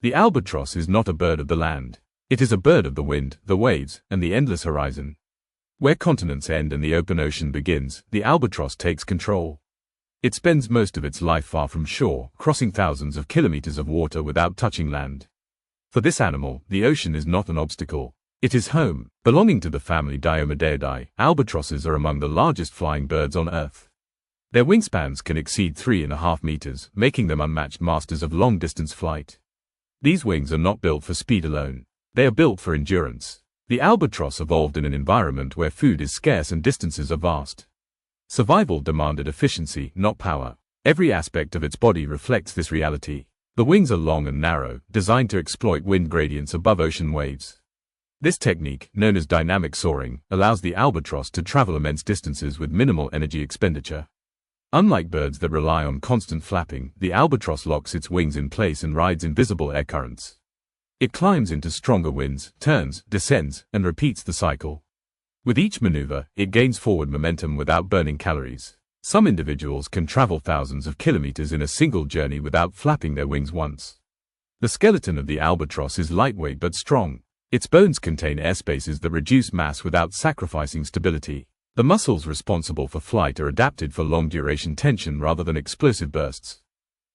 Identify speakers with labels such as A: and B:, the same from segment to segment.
A: The albatross is not a bird of the land. It is a bird of the wind, the waves, and the endless horizon. Where continents end and the open ocean begins, the albatross takes control. It spends most of its life far from shore, crossing thousands of kilometers of water without touching land. For this animal, the ocean is not an obstacle. It is home. Belonging to the family Diomedeidae, albatrosses are among the largest flying birds on Earth. Their wingspans can exceed 3.5 meters, making them unmatched masters of long-distance flight. These wings are not built for speed alone. They are built for endurance. The albatross evolved in an environment where food is scarce and distances are vast. Survival demanded efficiency, not power. Every aspect of its body reflects this reality. The wings are long and narrow, designed to exploit wind gradients above ocean waves. This technique, known as dynamic soaring, allows the albatross to travel immense distances with minimal energy expenditure. Unlike birds that rely on constant flapping, the albatross locks its wings in place and rides invisible air currents. It climbs into stronger winds, turns, descends, and repeats the cycle. With each maneuver, it gains forward momentum without burning calories. Some individuals can travel thousands of kilometers in a single journey without flapping their wings once. The skeleton of the albatross is lightweight but strong. Its bones contain air spaces that reduce mass without sacrificing stability. The muscles responsible for flight are adapted for long-duration tension rather than explosive bursts.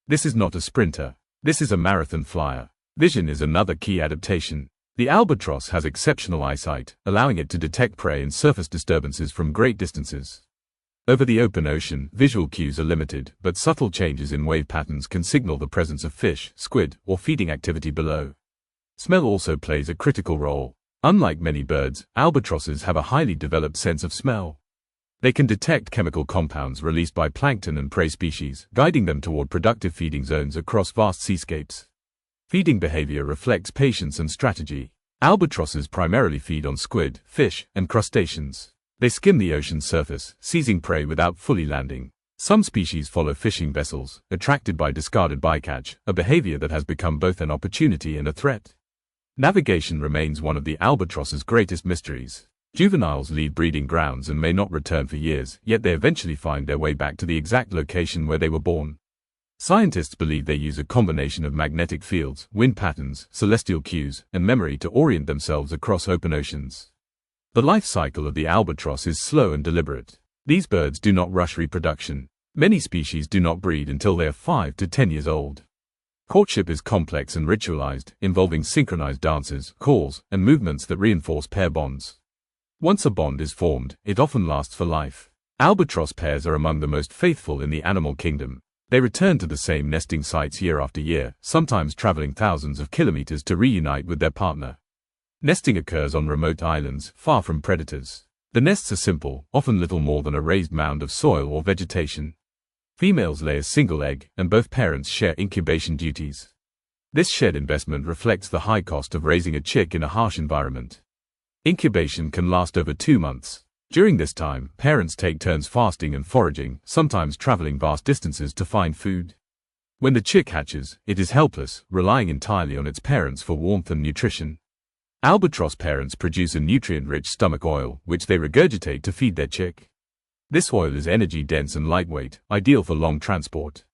A: This is not a sprinter. This is a marathon flyer. Vision is another key adaptation. The albatross has exceptional eyesight, allowing it to detect prey and surface disturbances from great distances. Over the open ocean, visual cues are limited, but subtle changes in wave patterns can signal the presence of fish, squid, or feeding activity below. Smell also plays a critical role. Unlike many birds, albatrosses have a highly developed sense of smell. They can detect chemical compounds released by plankton and prey species, guiding them toward productive feeding zones across vast seascapes. Feeding behavior reflects patience and strategy. Albatrosses primarily feed on squid, fish, and crustaceans. They skim the ocean surface, seizing prey without fully landing. Some species follow fishing vessels, attracted by discarded bycatch, a behavior that has become both an opportunity and a threat. Navigation remains one of the albatross's greatest mysteries. Juveniles leave breeding grounds and may not return for years, yet they eventually find their way back to the exact location where they were born. Scientists believe they use a combination of magnetic fields, wind patterns, celestial cues, and memory to orient themselves across open oceans. The life cycle of the albatross is slow and deliberate. These birds do not rush reproduction. Many species do not breed until they are 5 to 10 years old. Courtship is complex and ritualized, involving synchronized dances, calls, and movements that reinforce pair bonds. Once a bond is formed, it often lasts for life. Albatross pairs are among the most faithful in the animal kingdom. They return to the same nesting sites year after year, sometimes traveling thousands of kilometers to reunite with their partner. Nesting occurs on remote islands, far from predators. The nests are simple, often little more than a raised mound of soil or vegetation. Females lay a single egg, and both parents share incubation duties. This shared investment reflects the high cost of raising a chick in a harsh environment. Incubation can last over 2 months. During this time, parents take turns fasting and foraging, sometimes traveling vast distances to find food. When the chick hatches, it is helpless, relying entirely on its parents for warmth and nutrition. Albatross parents produce a nutrient-rich stomach oil, which they regurgitate to feed their chick. This oil is energy-dense and lightweight, ideal for long transport.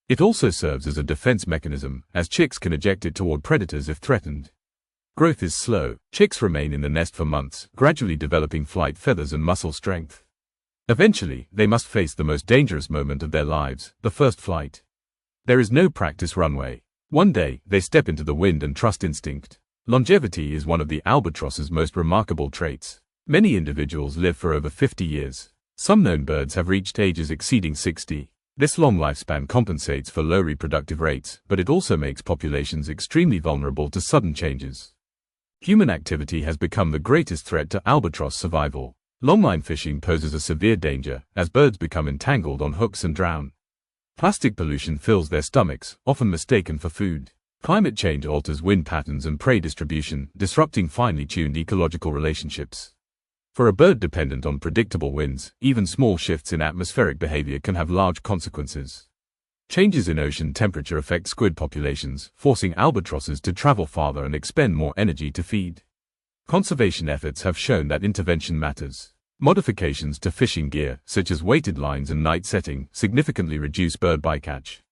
A: It also serves as a defense mechanism, as chicks can eject it toward predators if threatened. Growth is slow. Chicks remain in the nest for months, gradually developing flight feathers and muscle strength. Eventually, they must face the most dangerous moment of their lives, the first flight. There is no practice runway. One day, they step into the wind and trust instinct. Longevity is one of the albatross's most remarkable traits. Many individuals live for over 50 years. Some known birds have reached ages exceeding 60. This long lifespan compensates for low reproductive rates, but it also makes populations extremely vulnerable to sudden changes. Human activity has become the greatest threat to albatross survival. Longline fishing poses a severe danger, as birds become entangled on hooks and drown. Plastic pollution fills their stomachs, often mistaken for food. Climate change alters wind patterns and prey distribution, disrupting finely tuned ecological relationships. For a bird dependent on predictable winds, even small shifts in atmospheric behavior can have large consequences. Changes in ocean temperature affect squid populations, forcing albatrosses to travel farther and expend more energy to feed. Conservation efforts have shown that intervention matters. Modifications to fishing gear, such as weighted lines and night setting, significantly reduce bird bycatch.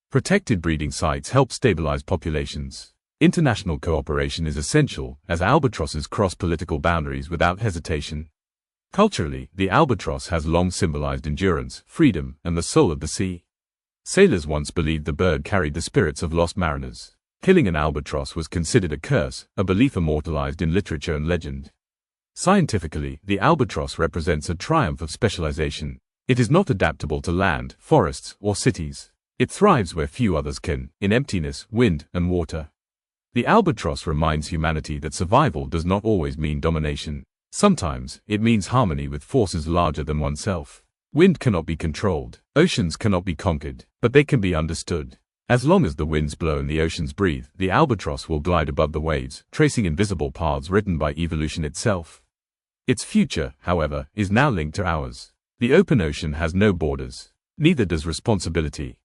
A: Protected breeding sites help stabilize populations. International cooperation is essential, as albatrosses cross political boundaries without hesitation. Culturally, the albatross has long symbolized endurance, freedom, and the soul of the sea. Sailors once believed the bird carried the spirits of lost mariners. Killing an albatross was considered a curse, a belief immortalized in literature and legend. Scientifically, the albatross represents a triumph of specialization. It is not adaptable to land, forests, or cities. It thrives where few others can, in emptiness, wind, and water. The albatross reminds humanity that survival does not always mean domination. Sometimes, it means harmony with forces larger than oneself. Wind cannot be controlled, oceans cannot be conquered, but they can be understood. As long as the winds blow and the oceans breathe, the albatross will glide above the waves, tracing invisible paths written by evolution itself. Its future, however, is now linked to ours. The open ocean has no borders. Neither does responsibility.